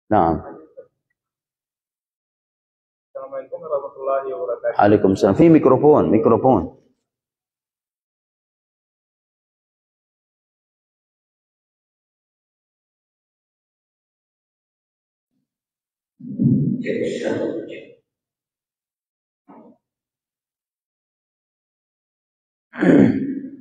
Nah. Assalamualaikum warahmatullahi wabarakatuh. Waalaikumsalam. Fi mikrofon.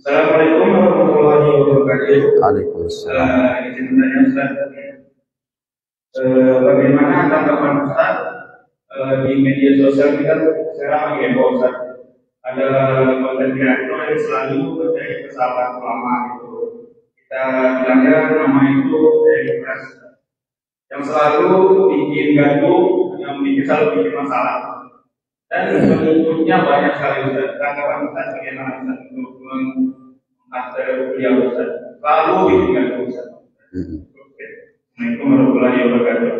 Assalamualaikum warahmatullahi wabarakatuh. Waalaikumsalam. Izin bertanya Ustaz, bagaimana tanggapan Ustaz di media sosial kita sekarang lagi heboh Ustaz, ada konten kreator yang selalu mencari kesalahan ulama itu, kita bilangnya nama itu keras, yang selalu bikin gaduh, yang selalu bikin masalah, dan pengikutnya banyak sekali Ustaz. Tanggapan Ustaz bagaimana Ustaz untuk mengatakan beliau Ustaz? Selalu bikin gaduh Ustaz. Assalamualaikum warahmatullahi wabarakatuh.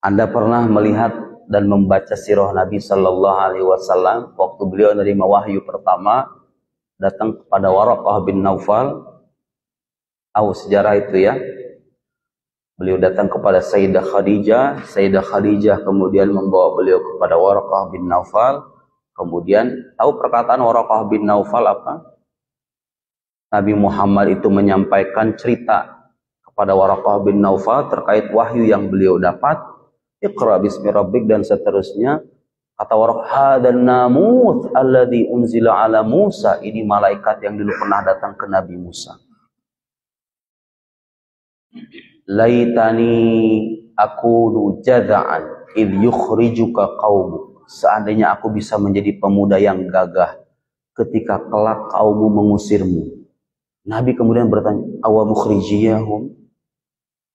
Anda pernah melihat dan membaca sirah Nabi Sallallahu Alaihi Wasallam waktu beliau menerima wahyu pertama datang kepada Waraqah bin Naufal? Tahu sejarah itu ya? Beliau datang kepada Sayyidah Khadijah kemudian membawa beliau kepada Waraqah bin Naufal. Kemudian tahu perkataan Waraqah bin Naufal apa? Nabi Muhammad itu menyampaikan cerita kepada Waraqah bin Naufal terkait wahyu yang beliau dapat. Iqra bismi rabbik dan seterusnya. Kata Waraqah, dan namuth alladhi unzila ala Musa, ini malaikat yang dulu pernah datang ke Nabi Musa. Laitani akunu jada'an idh yukhrijuka qaumuk, seandainya aku bisa menjadi pemuda yang gagah ketika kelak kaummu mengusirmu. Nabi kemudian bertanya, awa mukhrijiyahum,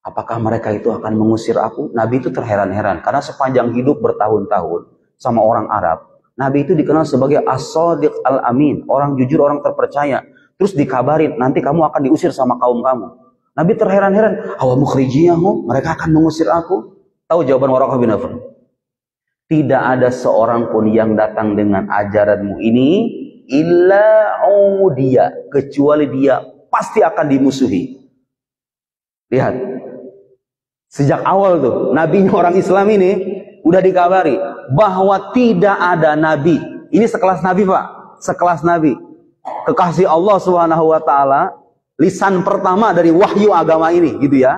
apakah mereka itu akan mengusir aku? Nabi itu terheran-heran karena sepanjang hidup bertahun-tahun sama orang Arab, Nabi itu dikenal sebagai as-sadiq al-amin, orang jujur, orang terpercaya. Terus dikabarin nanti kamu akan diusir sama kaum kamu. Nabi terheran-heran, awa mukhrijiyahum, mereka akan mengusir aku? Tahu jawaban Waraqah bin Naufal? Tidak ada seorang pun yang datang dengan ajaranmu ini illa udiya, kecuali dia pasti akan dimusuhi. Lihat, sejak awal tuh nabinya orang Islam ini udah dikabari bahwa tidak ada nabi. Ini sekelas nabi Pak, sekelas nabi kekasih Allah Subhanahu wa taala, lisan pertama dari wahyu agama ini gitu ya.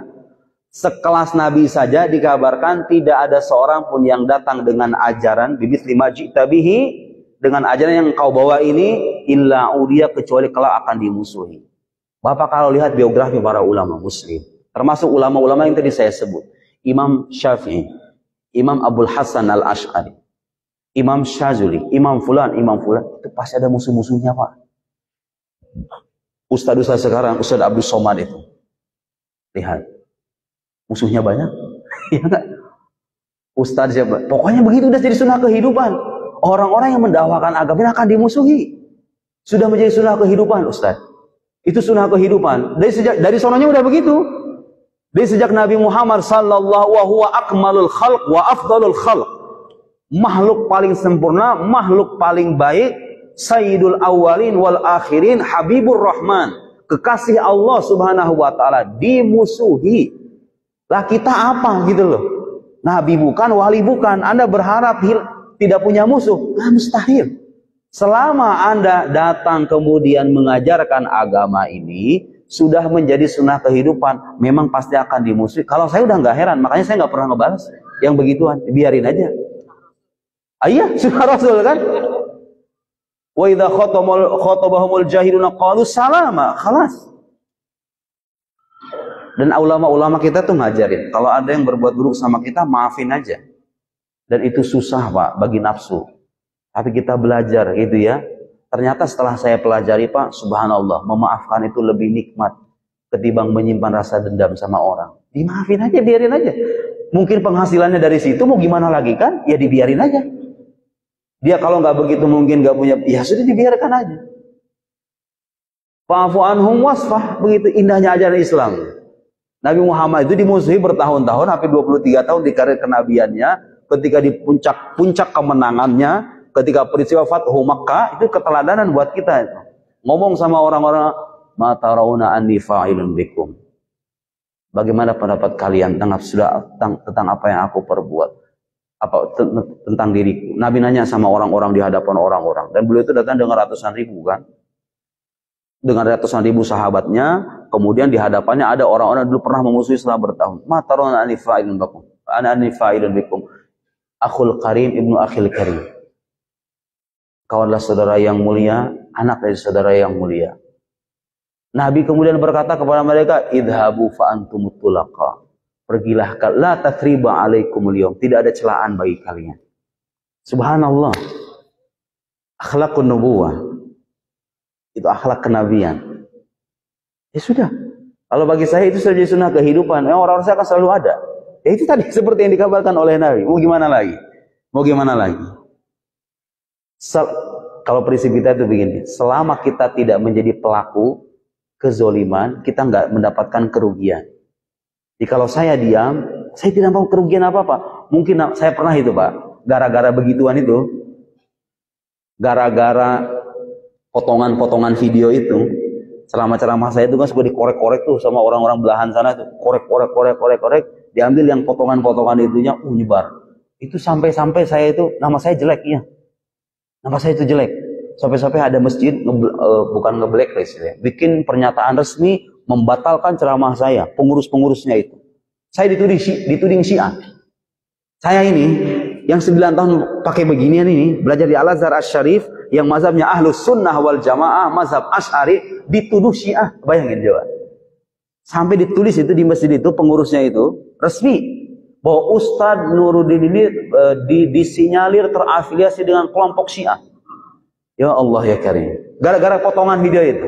Sekelas nabi saja dikabarkan tidak ada seorang pun yang datang dengan ajaran bibit lima ji'tabihi, dengan ajaran yang kau bawa ini illa udiya, kecuali kelak akan dimusuhi. Bapak kalau lihat biografi para ulama muslim, termasuk ulama-ulama yang tadi saya sebut, Imam Syafi'i, Imam Abdul Hasan al-Ash'ari, Imam Syazuli, Imam Fulan, itu pasti ada musuh-musuhnya Pak. Ustadz sekarang, Ustadz Abdul Somad itu, lihat, musuhnya banyak. Ya enggak? Ustadz siapa? Pokoknya begitu, udah jadi sunnah kehidupan. Orang-orang yang mendakwakan agama ini akan dimusuhi. Sudah menjadi sunnah kehidupan, Ustaz. Itu sunnah kehidupan. Dari sononya udah begitu. Dari sejak Nabi Muhammad sallallahu wa huwa akmalul khalq wa afdalul khalq. Makhluk paling sempurna, makhluk paling baik, sayyidul awwalin wal akhirin, habibur rahman, kekasih Allah Subhanahu wa taala, dimusuhi. Lah kita apa gitu loh. Nabi bukan, wali bukan. Anda berharap tidak punya musuh? Nah, mustahil. Selama Anda datang kemudian mengajarkan agama ini, sudah menjadi sunnah kehidupan, memang pasti akan dimusuhi. Kalau saya udah nggak heran, makanya saya nggak pernah ngebalas yang begituan, biarin aja. Iya, sunnah Rasul kan? Wa idza khatabahumul jahiluna qalu salama, khalas. Dan ulama-ulama kita tuh ngajarin, kalau ada yang berbuat buruk sama kita, maafin aja. Dan itu susah Pak bagi nafsu. Tapi kita belajar gitu ya. Ternyata setelah saya pelajari Pak, subhanallah, memaafkan itu lebih nikmat ketimbang menyimpan rasa dendam sama orang. Dimaafin aja, biarin aja. Mungkin penghasilannya dari situ, mau gimana lagi kan? Ya dibiarin aja. Dia kalau nggak begitu mungkin nggak punya, ya sudah dibiarkan aja. Fa'fu anhum wasfah, begitu indahnya ajaran Islam. Nabi Muhammad itu dimusuhi bertahun-tahun, hampir 23 tahun di karir kenabiannya. Ketika di puncak kemenangannya, ketika peristiwa Fathu Makkah, itu keteladanan buat kita itu. Ngomong sama orang-orang, ma tarawna anni fa'ilun bikum. Bagaimana pendapat kalian tentang apa yang aku perbuat? Tentang diriku. Nabi nanya sama orang-orang di hadapan orang-orang. Dan beliau itu datang dengan ratusan ribu kan. Dengan ratusan ribu sahabatnya. Kemudian di hadapannya ada orang-orang yang dulu pernah memusuhi selama bertahun. Ma tarona ani fa'ilun bakum. Ana ani fa'ilun bikum. Akhul karim ibnu akhil karim. Kau adalah saudara yang mulia, anak dari saudara yang mulia. Nabi kemudian berkata kepada mereka, idhabu fa'antumut tulaqa. Pergilah, la tathriba alaikumul yawm. Tidak ada celaan bagi kalian. Subhanallah. Akhlakun nubuwah. Itu akhlak kenabian. Ya sudah. Kalau bagi saya itu sudah jadi sunnah kehidupan. Orang-orang saya akan selalu ada. Ya itu tadi seperti yang dikabarkan oleh Nabi. Mau gimana lagi? Mau gimana lagi? Kalau prinsip kita itu begini. Selama kita tidak menjadi pelaku kezoliman, kita nggak mendapatkan kerugian. Jadi kalau saya diam, saya tidak mau kerugian apa-apa. Mungkin saya pernah itu Pak, gara-gara begituan itu, gara-gara potongan-potongan video itu, selama ceramah saya itu kan suka dikorek-korek tuh sama orang-orang belahan sana tuh, korek, diambil yang potongan-potongan itunya, nyebar. Itu sampai-sampai saya itu, nama saya jelek ya. Nama saya itu jelek. Sampai-sampai ada masjid, bukan nge-blacklist ya, bikin pernyataan resmi membatalkan ceramah saya, pengurus-pengurusnya itu. Saya dituding Syiah. Saya ini, yang 9 tahun pakai beginian ini, belajar di Al-Azhar Asy-Syarif, yang mazhabnya Ahlus Sunnah wal Jamaah, mazhab Asy'ari, dituduh Syiah. Bayangin coba. Sampai ditulis itu di masjid itu, pengurusnya itu, resmi. Bahwa Ustadz Nuruddin ini disinyalir terafiliasi dengan kelompok Syiah. Ya Allah ya Karim. Gara-gara potongan video itu.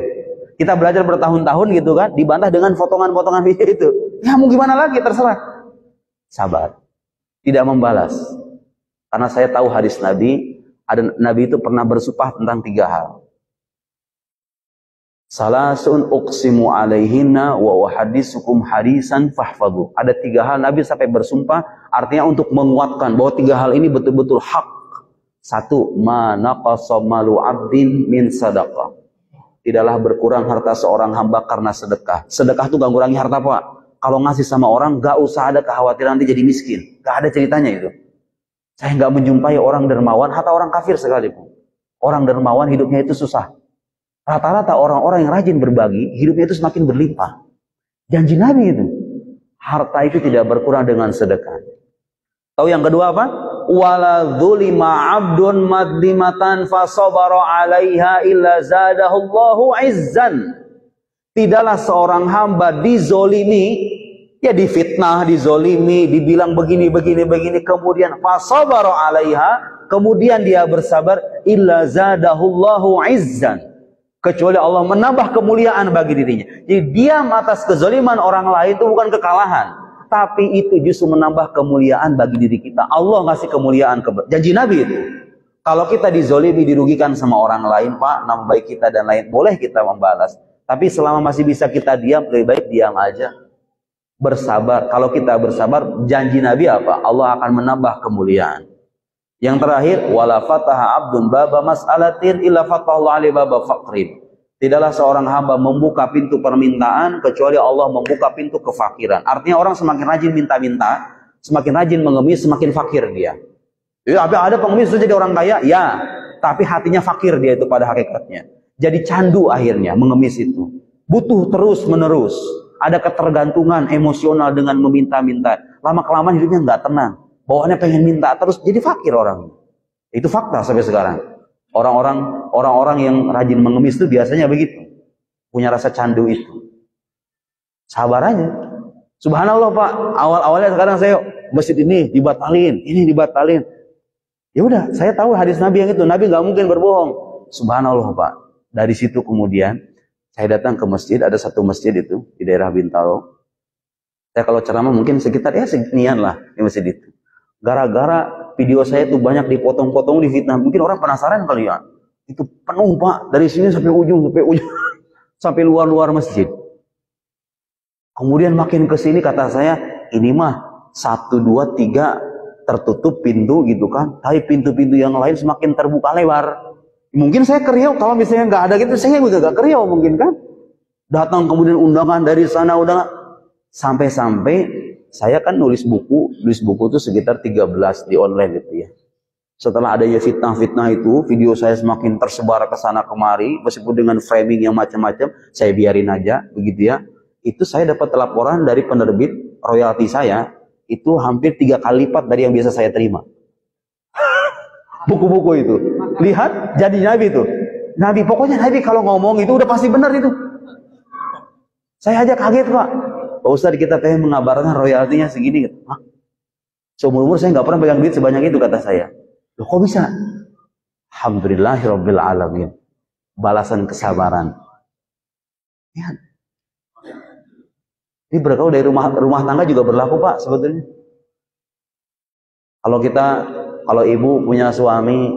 Kita belajar bertahun-tahun gitu kan, dibantah dengan potongan-potongan video itu. Ya mau gimana lagi, terserah. Sabar. Tidak membalas. Karena saya tahu hadis Nabi, Nabi itu pernah bersumpah tentang 3 hal. Salasun uqsimu alaihinna wa uhaditsukum hadisan fahfadhu. Ada 3 hal Nabi sampai bersumpah, artinya untuk menguatkan bahwa 3 hal ini betul-betul hak. 1, ma naqasa malu 'abdin min sadaqah. Tidaklah berkurang harta seorang hamba karena sedekah. Sedekah itu gak ngurangi harta Pak. Kalau ngasih sama orang gak usah ada kekhawatiran nanti jadi miskin. Gak ada ceritanya itu. Saya gak menjumpai orang dermawan, hatta orang kafir sekalipun. Orang dermawan hidupnya itu susah. Rata-rata orang-orang yang rajin berbagi, hidupnya itu semakin berlimpah. Janji Nabi itu. Harta itu tidak berkurang dengan sedekah. Tahu yang kedua apa? Wala dzulima 'abdun madlimatan fasabara 'alaiha illa zadahullahu 'izzan. Tidaklah seorang hamba dizolimi, ya difitnah, dizolimi, dibilang begini, kemudian fasabara 'alaiha, kemudian dia bersabar, illa zadahullahu 'izzan. Kecuali Allah menambah kemuliaan bagi dirinya. Jadi diam atas kezoliman orang lain itu bukan kekalahan. Tapi itu justru menambah kemuliaan bagi diri kita. Allah ngasih kemuliaan. Janji Nabi itu. Kalau kita dizolimi, dirugikan sama orang lain, Pak, nama baik kita dan lain, boleh kita membalas. Tapi selama masih bisa kita diam, lebih baik diam aja. Bersabar. Kalau kita bersabar, janji Nabi apa? Allah akan menambah kemuliaan. Yang terakhir, wala fataha abdun baba mas'alatin illa fatahallahu alaihi baba faqrin. Tidaklah seorang hamba membuka pintu permintaan kecuali Allah membuka pintu kefakiran. Artinya orang semakin rajin minta-minta, semakin rajin mengemis, semakin fakir dia. Ya, ada pengemis itu jadi orang kaya, ya, tapi hatinya fakir dia itu pada hakikatnya. Jadi candu akhirnya mengemis itu. Butuh terus-menerus. Ada ketergantungan emosional dengan meminta-minta. Lama-kelamaan hidupnya nggak tenang. Bawaannya pengen minta terus, jadi fakir orang. Itu fakta sampai sekarang. Orang-orang yang rajin mengemis itu biasanya begitu. Punya rasa candu itu. Sabar aja. Subhanallah Pak, awal-awalnya sekarang saya masjid ini dibatalin. Ya udah, saya tahu hadis Nabi yang itu. Nabi nggak mungkin berbohong. Subhanallah Pak. Dari situ kemudian saya datang ke masjid, ada satu masjid itu di daerah Bintaro. Saya kalau ceramah mungkin sekitar seginian lah di masjid itu. Gara-gara video saya itu banyak dipotong-potong, difitnah. Mungkin orang penasaran kali ya. Itu penuh Pak, dari sini sampai ujung, sampai luar-luar masjid. Kemudian makin ke sini kata saya, ini mah 1, 2, 3 tertutup pintu gitu kan. Tapi pintu-pintu yang lain semakin terbuka lebar. Mungkin saya ke Riau, kalau misalnya nggak ada gitu, saya juga nggak ke Riau mungkin kan. Datang kemudian undangan dari sana, undangan. Sampai-sampai saya kan nulis buku itu sekitar 13 di online itu ya. Setelah adanya fitnah-fitnah itu, video saya semakin tersebar ke sana kemari, meskipun dengan framing yang macam-macam, saya biarin aja, begitu ya. Itu saya dapat laporan dari penerbit, royalti saya, itu hampir 3 kali lipat dari yang biasa saya terima. Buku-buku itu. Lihat, jadi Nabi itu. Nabi, pokoknya Nabi kalau ngomong itu udah pasti benar itu. Saya aja kaget, Pak. Pak Ustadz, kita pengen mengabarkan royaltinya segini. Hah? Seumur-umur saya nggak pernah pegang duit sebanyak itu, kata saya. Loh, kok bisa? Alhamdulillahirabbil alamin. Balasan kesabaran. Lihat. Ini berkau dari rumah tangga juga berlaku, Pak, sebetulnya. Kalau ibu punya suami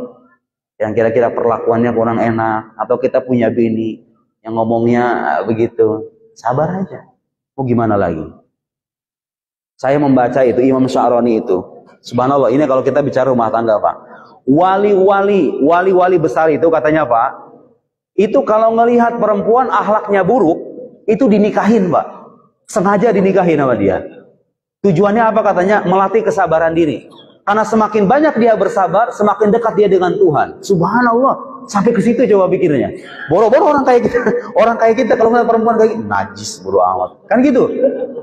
yang kira-kira perlakuannya kurang enak, atau kita punya bini yang ngomongnya begitu, sabar aja. Mau gimana lagi? Saya membaca itu Imam Sya'rani itu. Subhanallah, ini kalau kita bicara rumah tangga, Pak. Wali-wali besar itu katanya, Pak, itu kalau ngelihat perempuan akhlaknya buruk, itu dinikahin, Pak. Sengaja dinikahin sama dia. Tujuannya apa katanya? Melatih kesabaran diri. Karena semakin banyak dia bersabar, semakin dekat dia dengan Tuhan. Subhanallah. Sampai ke situ coba pikirnya. Boro-boro orang kayak kita kalau melihat perempuan kayak gitu, najis bodo amat. Kan gitu.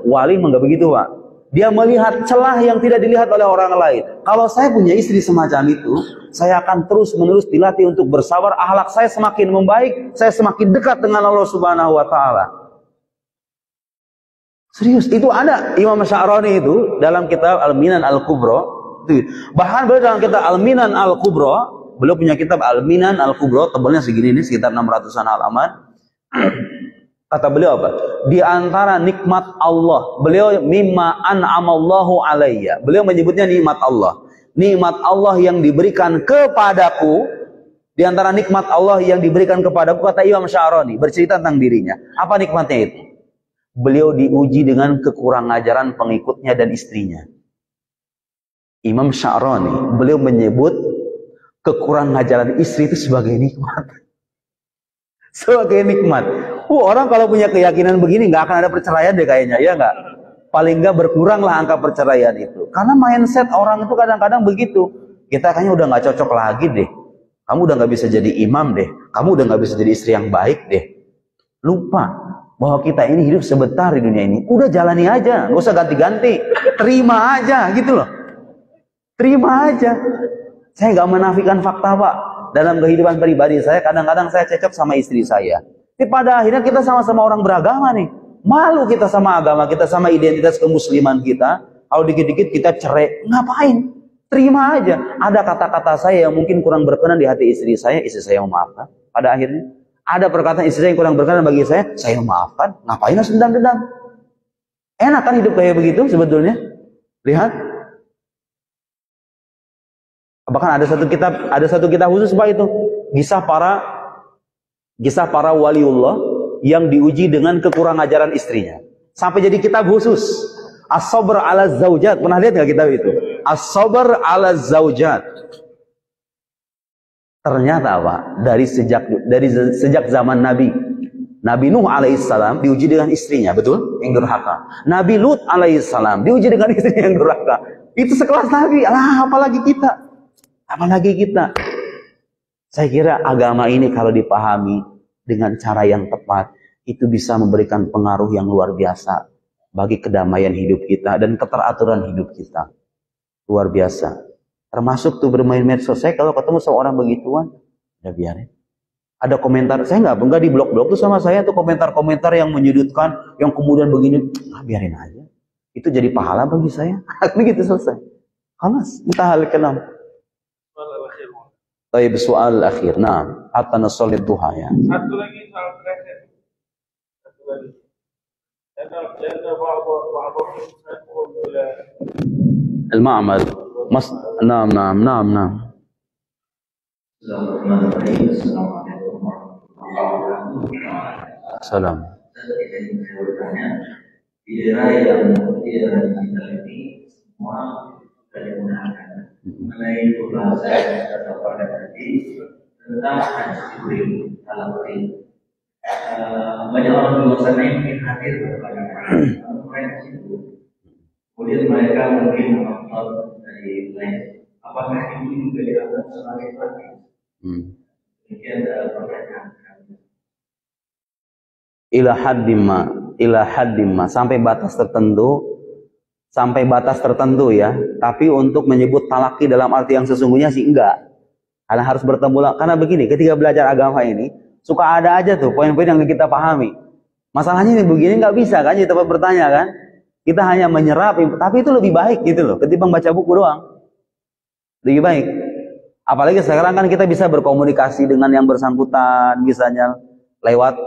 Wali mah enggak begitu, Pak. Dia melihat celah yang tidak dilihat oleh orang lain. Kalau saya punya istri semacam itu, saya akan terus-menerus dilatih untuk bersabar. Akhlak saya semakin membaik, saya semakin dekat dengan Allah Subhanahu wa taala. Serius, itu ada Imam Sya'rani itu dalam kitab Al-Minan Al-Kubra. Bahkan beliau dalam kitab Al-Minan Al-Kubra, beliau punya kitab Al-Minan Al-Kubra, tebalnya segini nih, sekitar 600-an halaman. Kata beliau apa? Di antara nikmat Allah, beliau mimma an'amallahu alayya. Beliau menyebutnya nikmat Allah. Nikmat Allah yang diberikan kepadaku, di antara nikmat Allah yang diberikan kepadaku, kata Imam Sya'rani, bercerita tentang dirinya. Apa nikmatnya itu? Beliau diuji dengan kekurang ajaran pengikutnya dan istrinya. Imam Sya'rani, beliau menyebut kekurang ajaran istri itu sebagai nikmat. Sebagai nikmat. Orang kalau punya keyakinan begini nggak akan ada perceraian deh kayaknya, ya nggak? Paling nggak berkuranglah angka perceraian itu. Karena mindset orang itu kadang-kadang begitu. Kita kayaknya udah nggak cocok lagi deh. Kamu udah nggak bisa jadi imam deh. Kamu udah nggak bisa jadi istri yang baik deh. Lupa bahwa kita ini hidup sebentar di dunia ini. Udah jalani aja, nggak usah ganti-ganti. Terima aja gitu loh. Terima aja. Saya nggak menafikan fakta, Pak. Dalam kehidupan pribadi saya, kadang-kadang saya cocok sama istri saya. Tapi pada akhirnya kita sama-sama orang beragama nih. Malu kita sama agama kita, sama identitas kemusliman kita. Kalau dikit-dikit kita cerai, ngapain? Terima aja. Ada kata-kata saya yang mungkin kurang berkenan di hati istri saya memaafkan. Pada akhirnya, ada perkataan istri saya yang kurang berkenan bagi saya memaafkan. Ngapain harus dendam-dendam? Enak kan hidup kayak begitu sebetulnya? Lihat. Bahkan ada satu kitab khusus Pak itu, kisah para waliullah yang diuji dengan kekurang ajaran istrinya. Sampai jadi kitab khusus. As-Sabr 'ala Zaujat. Pernah lihat nggak kitab itu? As-Sabr 'ala Zaujat. Ternyata Pak, dari sejak zaman Nabi Nuh alaihissalam diuji dengan istrinya, betul? Yang durhaka. Nabi Lut alaihissalam diuji dengan istrinya yang durhaka. Itu sekelas Nabi. Alah, apalagi kita. Saya kira agama ini kalau dipahami dengan cara yang tepat, itu bisa memberikan pengaruh yang luar biasa bagi kedamaian hidup kita dan keteraturan hidup kita. Luar biasa. Termasuk tuh bermain medsos. Saya kalau ketemu sama orang begituan, udah biarin. Ada komentar, saya nggak di blog-blog tuh sama saya tuh komentar-komentar yang menyudutkan, yang kemudian begini, biarin aja. Itu jadi pahala bagi saya. Begitu selesai. Khalas, intahal kalam. Baik, soal akhir. Nah, hatta nasolli duha ya. Satu lagi soal terakhir. Satu lagi. Jana المعمل نعم. Salam. Di daerah yang tidak diteliti semua sudah digunakan mengenai bahasa atau pada tadi tentang hadis Jibril dalam hadis banyak orang di luar sana yang ingin hadir kepada mereka itu. Kemudian mereka mungkin menonton dari live. Apakah ini juga dianggap sebagai praktis? Demikian pertanyaan. Ila haddimma sampai batas tertentu ya. Tapi untuk menyebut talaki dalam arti yang sesungguhnya sih enggak. Karena harus bertemu lah. Karena begini, ketika belajar agama ini suka ada aja tuh poin-poin yang kita pahami. Masalahnya ini begini nggak bisa kan, jadi tempat bertanya kan. Kita hanya menyerap, tapi itu lebih baik gitu loh, ketimbang baca buku doang. Lebih baik. Apalagi sekarang kan kita bisa berkomunikasi dengan yang bersangkutan, misalnya lewat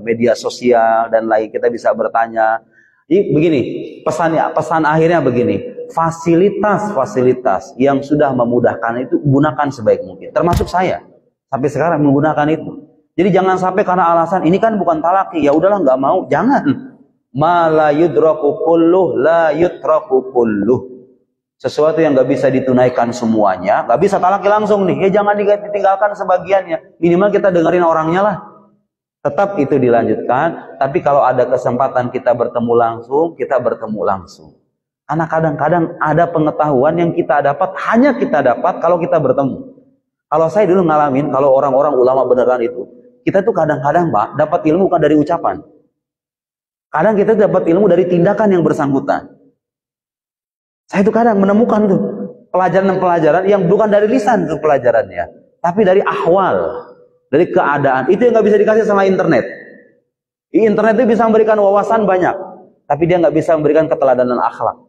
media sosial dan lain, kita bisa bertanya. Jadi begini, pesan akhirnya begini, fasilitas yang sudah memudahkan itu gunakan sebaik mungkin. Termasuk saya sampai sekarang menggunakan itu. Jadi jangan sampai karena alasan ini kan bukan talaki, ya udahlah nggak mau. Jangan. Ma la yudraku kulluh la yutraku kulluh. Sesuatu yang nggak bisa ditunaikan semuanya, nggak bisa talaki langsung nih. Ya jangan ditinggalkan sebagiannya. Minimal kita dengerin orangnya lah. Tetap itu dilanjutkan. Tapi kalau ada kesempatan kita bertemu langsung, kita bertemu langsung. Karena kadang-kadang ada pengetahuan yang kita dapat hanya kita dapat kalau kita bertemu. Kalau saya dulu ngalamin, kalau orang-orang ulama beneran itu, kita tuh kadang-kadang Pak dapat ilmu bukan dari ucapan. Kadang kita dapat ilmu dari tindakan yang bersangkutan. Saya itu kadang menemukan tuh pelajaran-pelajaran yang bukan dari lisan tuh pelajarannya, tapi dari ahwal, dari keadaan. Itu yang nggak bisa dikasih sama internet. Di internet itu bisa memberikan wawasan banyak, tapi dia nggak bisa memberikan keteladanan akhlak.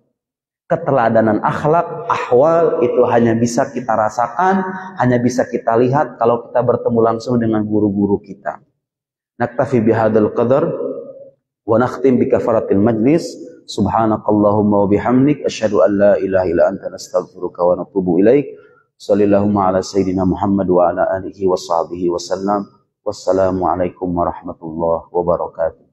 Keteladanan akhlak, ahwal itu hanya bisa kita rasakan, hanya bisa kita lihat kalau kita bertemu langsung dengan guru-guru kita. Naktafi bihadzal qadar wa nakhtim bi kafaratil majlis. Subhanakallahumma wa bihamdik asyhadu an la ilaha illa anta nastaghfiruka wa natubu ilaik. Shallallahu ala sayyidina Muhammad wa ala alihi wa sahbihi wasallam. Wassalamu alaikum warahmatullahi wabarakatuh.